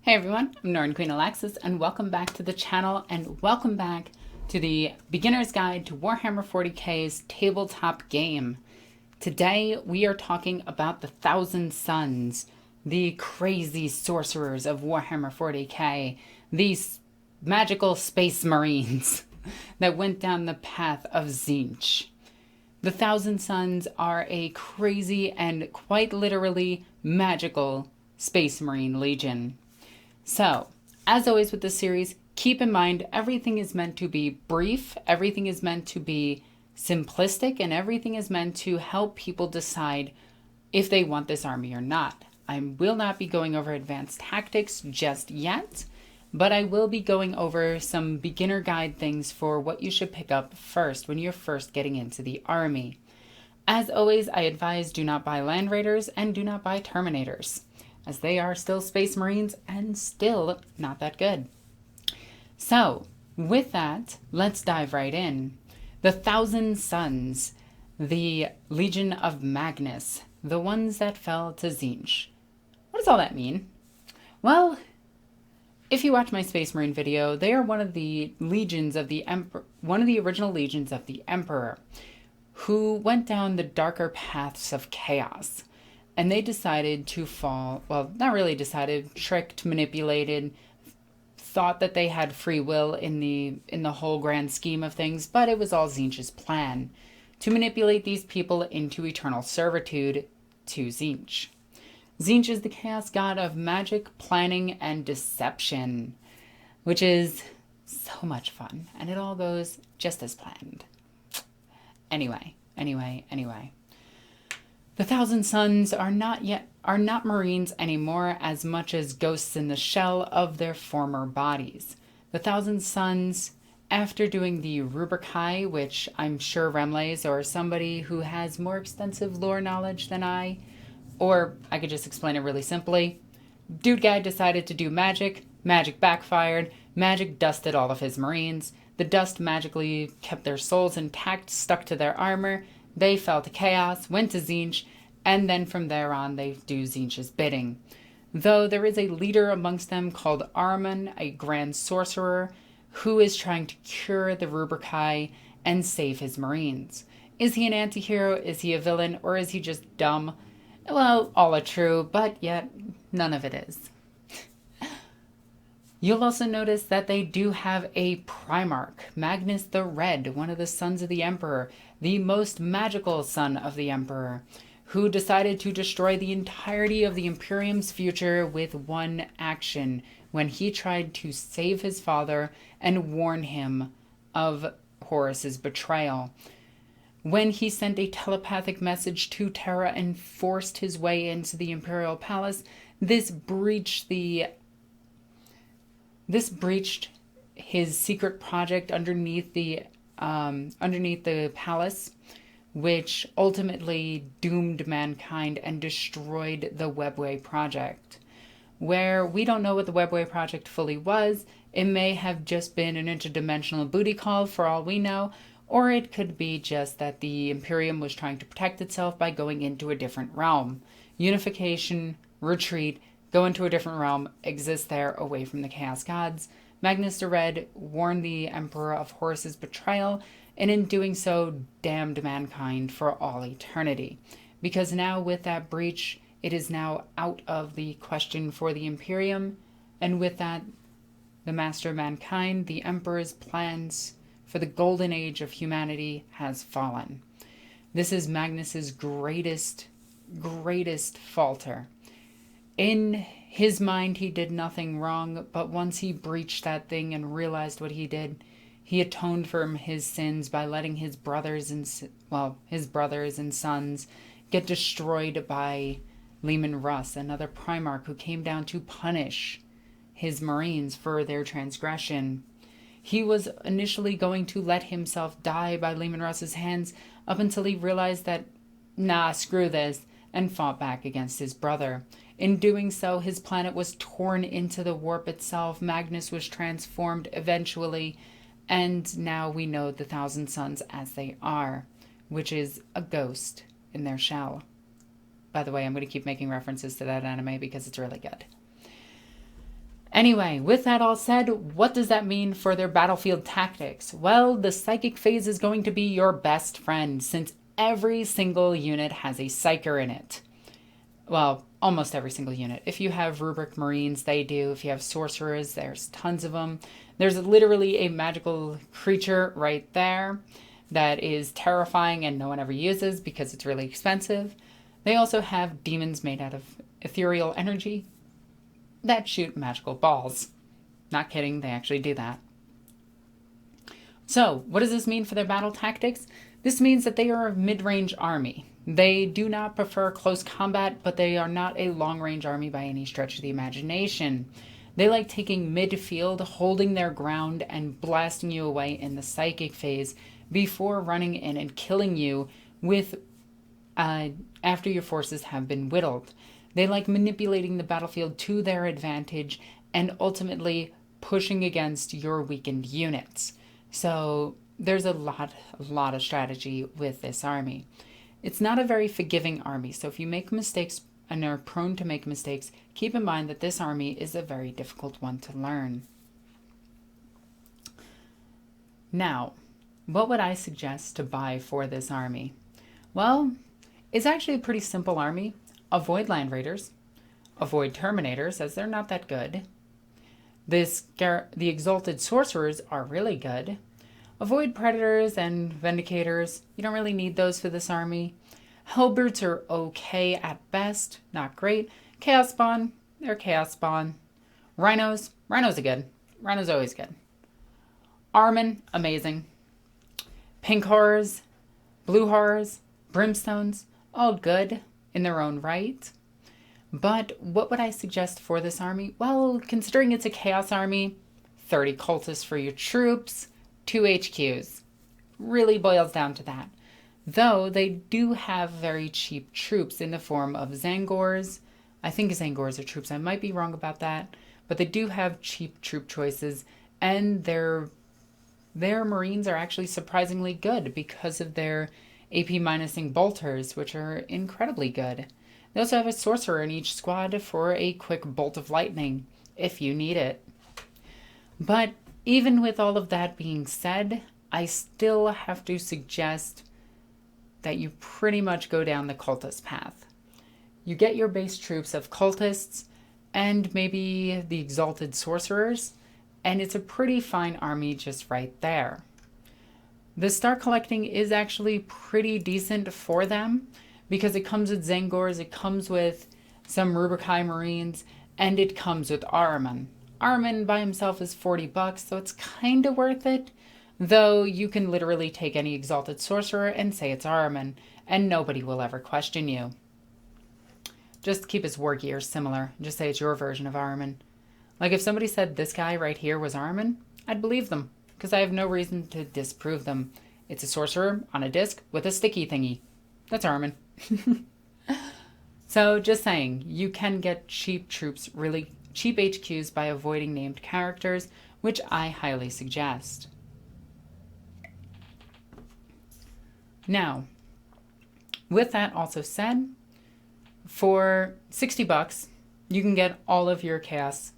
Hey everyone, I'm NornQueenAlexis and welcome back to the channel and welcome back to the Beginner's Guide to Warhammer 40k's tabletop game. Today we are talking about the Thousand Sons, the crazy sorcerers of Warhammer 40k, these magical space marines that went down the path of Tzeentch. The Thousand Sons are a crazy and quite literally magical space marine legion. So, as always with this series, keep in mind everything is meant to be brief, everything is meant to be simplistic, and everything is meant to help people decide if they want this army or not. I will not be going over advanced tactics just yet, but I will be going over some beginner guide things for what you should pick up first when you're first getting into the army. As always, I advise do not buy Land Raiders and do not buy Terminators, as they are still Space Marines and still not that good. So, with that, let's dive right in. The Thousand Sons, the Legion of Magnus, the ones that fell to Tzeentch. What does all that mean? Well, if you watch my Space Marine video, they are one of the legions of the Emperor, one of the original legions of the Emperor, who went down the darker paths of chaos. And they decided to fall, well, not really decided, tricked, manipulated, thought that they had free will in the whole grand scheme of things, but it was all Tzeentch's plan to manipulate these people into eternal servitude to Tzeentch. Tzeentch is the chaos god of magic, planning, and deception, which is so much fun, and it all goes just as planned. Anyway. The Thousand Sons are not Marines anymore as much as ghosts in the shell of their former bodies. The Thousand Sons, after doing the Rubricae, which I'm sure Remlays or somebody who has more extensive lore knowledge than I, or I could just explain it really simply. Dude guy decided to do magic, magic backfired, magic dusted all of his Marines, the dust magically kept their souls intact, stuck to their armor, they fell to chaos, went to Tzeentch, and then from there on they do Tzeentch's bidding. Though there is a leader amongst them called Ahriman, a grand sorcerer, who is trying to cure the Rubricae and save his Marines. Is he an anti-hero? Is he a villain? Or is he just dumb? Well, all are true, but yet none of it is. You'll also notice that they do have a Primarch, Magnus the Red, one of the sons of the Emperor, the most magical son of the Emperor, who decided to destroy the entirety of the Imperium's future with one action when he tried to save his father and warn him of Horus's betrayal. When he sent a telepathic message to Terra and forced his way into the Imperial Palace, this breached his secret project underneath the palace, which ultimately doomed mankind and destroyed the Webway project. Where we don't know what the Webway project fully was, it may have just been an interdimensional booty call for all we know, or it could be just that the Imperium was trying to protect itself by going into a different realm. Unification, retreat, go into a different realm, exist there away from the Chaos Gods. Magnus the Red warned the Emperor of Horus's betrayal, and in doing so damned mankind for all eternity. Because now with that breach, it is now out of the question for the Imperium, and with that, the Master of Mankind, the Emperor's plans for the golden age of humanity has fallen. This is Magnus's greatest falter. In his mind, he did nothing wrong, but once he breached that thing and realized what he did, he atoned for his sins by letting his brothers and sons get destroyed by Leman Russ, another Primarch who came down to punish his Marines for their transgression. He was initially going to let himself die by Leman Russ's hands up until he realized that, nah, screw this, and fought back against his brother. In doing so, his planet was torn into the warp itself, Magnus was transformed eventually, and now we know the Thousand Sons as they are, which is a ghost in their shell. By the way, I'm going to keep making references to that anime because it's really good. Anyway, with that all said, what does that mean for their battlefield tactics? Well, the psychic phase is going to be your best friend, since every single unit has a psyker in it. Well, almost every single unit. If you have rubric marines, they do. If you have sorcerers, there's tons of them. There's literally a magical creature right there that is terrifying and no one ever uses because it's really expensive. They also have demons made out of ethereal energy that shoot magical balls. Not kidding, they actually do that. So, what does this mean for their battle tactics? This means that they are a mid-range army. They do not prefer close combat, but they are not a long-range army by any stretch of the imagination. They like taking midfield, holding their ground, and blasting you away in the psychic phase before running in and killing you with after your forces have been whittled. They like manipulating the battlefield to their advantage and ultimately pushing against your weakened units. So there's a lot of strategy with this army. It's not a very forgiving army, so if you make mistakes and are prone to make mistakes, keep in mind that this army is a very difficult one to learn. Now, what would I suggest to buy for this army? Well, it's actually a pretty simple army. Avoid land raiders. Avoid terminators, as they're not that good. The exalted sorcerers are really good. Avoid predators and vindicators. You don't really need those for this army. Hellbrutes are okay at best, not great. Chaos spawn, they're chaos spawn. Rhinos are good. Rhinos are always good. Armin, amazing. Pink horrors, blue horrors, brimstones, all good in their own right. But what would I suggest for this army? Well, considering it's a chaos army, 30 cultists for your troops, 2 HQs. Really boils down to that. Though they do have very cheap troops in the form of Zangors. I think Zangors are troops. I might be wrong about that. But they do have cheap troop choices. And their Marines are actually surprisingly good because of their AP minusing bolters, which are incredibly good. They also have a sorcerer in each squad for a quick bolt of lightning, if you need it. But even with all of that being said, I still have to suggest that you pretty much go down the cultist path. You get your base troops of cultists and maybe the exalted sorcerers, and it's a pretty fine army just right there. The star collecting is actually pretty decent for them because it comes with Zangors, it comes with some Rubrikai Marines, and it comes with Ahriman. Ahriman by himself is $40, so it's kind of worth it, though you can literally take any exalted sorcerer and say it's Ahriman, and nobody will ever question you. Just keep his war gear similar, and just say it's your version of Ahriman. Like if somebody said this guy right here was Ahriman, I'd believe them, because I have no reason to disprove them. It's a sorcerer on a disc with a sticky thingy. That's Ahriman. So just saying, you can get cheap troops, really cheap HQs by avoiding named characters, which I highly suggest. Now, with that also said, for $60, you can get all of your chaos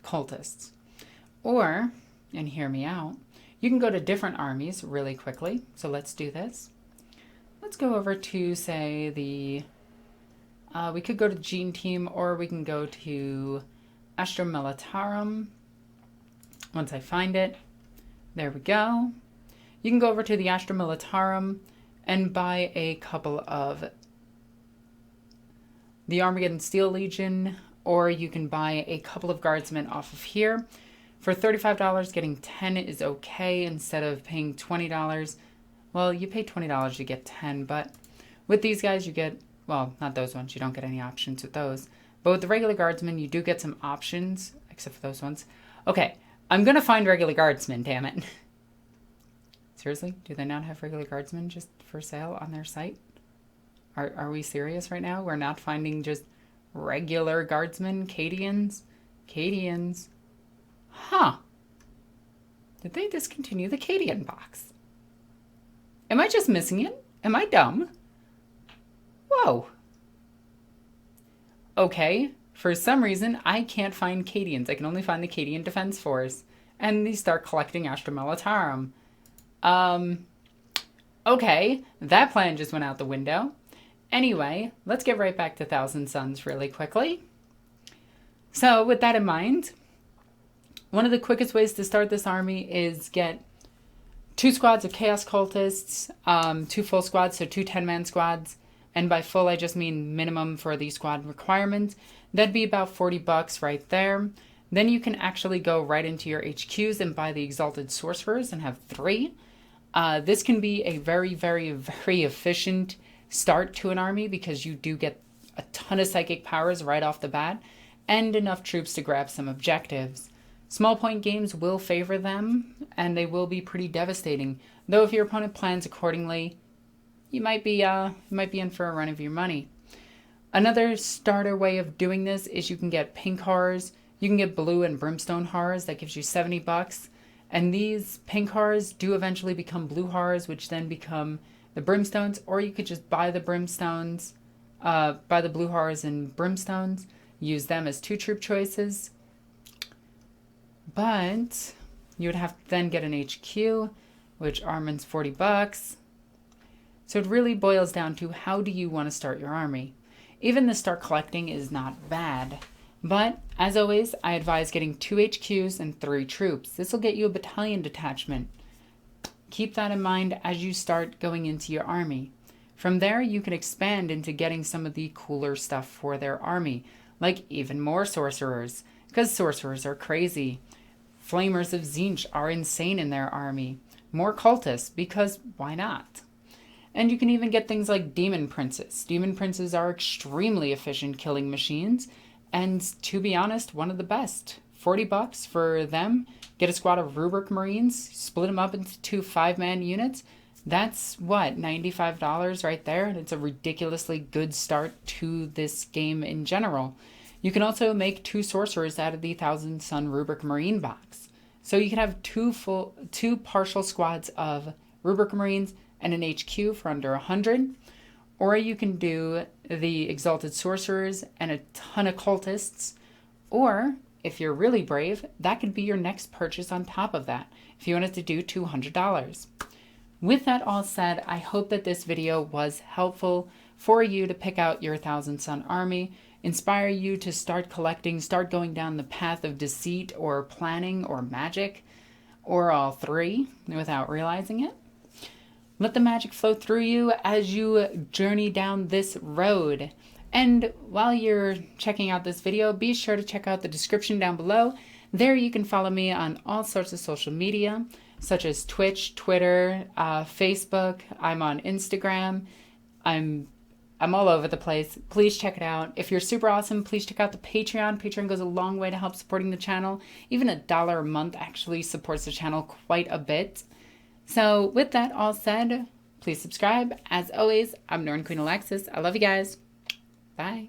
cultists. Or, and hear me out, you can go to different armies really quickly. So let's do this. Let's go over to, say, we could go to Gene Team, or we can go to Astra Militarum. Once I find it, there we go. You can go over to the Astra Militarum and buy a couple of the Armageddon Steel Legion, or you can buy a couple of guardsmen off of here. For $35, getting 10 is okay instead of paying $20. Well, you pay $20 to get 10, but with these guys you get, well, not those ones, you don't get any options with those. But with the regular guardsmen, you do get some options, except for those ones. Okay, I'm going to find regular guardsmen, damn it. Seriously? Do they not have regular guardsmen just for sale on their site? Are we serious right now? We're not finding just regular guardsmen? Cadians? Cadians. Huh. Did they discontinue the Cadian box? Am I just missing it? Am I dumb? Whoa. Okay. for some reason, I can't find Cadians. I can only find the Cadian Defense Force. And they start collecting Astra Militarum. Okay, that plan just went out the window. Anyway, let's get right back to Thousand Suns really quickly. So with that in mind, one of the quickest ways to start this army is get 2 squads of Chaos Cultists, 2 full squads, so 2 10-man squads. And by full, I just mean minimum for the squad requirements. That'd be about $40 right there. Then you can actually go right into your HQs and buy the Exalted Sorcerers and have 3. This can be a very, very, very efficient start to an army because you do get a ton of psychic powers right off the bat and enough troops to grab some objectives. Small point games will favor them and they will be pretty devastating, though if your opponent plans accordingly, you might be in for a run of your money. Another starter way of doing this is you can get pink horrors, you can get blue and brimstone horrors, that gives you $70. And these pink horrors do eventually become blue horrors, which then become the brimstones, or you could just buy the brimstones, buy the blue horrors and brimstones, use them as 2 troop choices. But you would have to then get an HQ, which Armin's $40. So it really boils down to how do you want to start your army. Even the start collecting is not bad. But, as always, I advise getting 2 HQs and 3 troops. This will get you a battalion detachment. Keep that in mind as you start going into your army. From there, you can expand into getting some of the cooler stuff for their army, like even more sorcerers, because sorcerers are crazy. Flamers of Tzeentch are insane in their army. More cultists, because why not? And you can even get things like Demon Princes. Demon Princes are extremely efficient killing machines, and to be honest, one of the best. $40 for them. Get a squad of Rubric Marines, split them up into 2 5-man units. That's what, $95 right there? It's a ridiculously good start to this game in general. You can also make 2 sorcerers out of the Thousand Sun Rubric Marine box. So you can have 2 partial squads of Rubric Marines and an HQ for under 100. Or you can do the Exalted Sorcerers and a ton of Cultists. Or, if you're really brave, that could be your next purchase on top of that, if you wanted to do $200. With that all said, I hope that this video was helpful for you to pick out your Thousand Sun army, inspire you to start collecting, start going down the path of deceit or planning or magic, or all 3 without realizing it. Let the magic flow through you as you journey down this road. And while you're checking out this video, be sure to check out the description down below. There you can follow me on all sorts of social media, such as Twitch, Twitter, Facebook. I'm on Instagram. I'm all over the place. Please check it out. If you're super awesome, please check out the Patreon. Patreon goes a long way to help supporting the channel. Even $1 a month actually supports the channel quite a bit. So with that all said, please subscribe. As always, I'm NornQueenAlexis. I love you guys. Bye.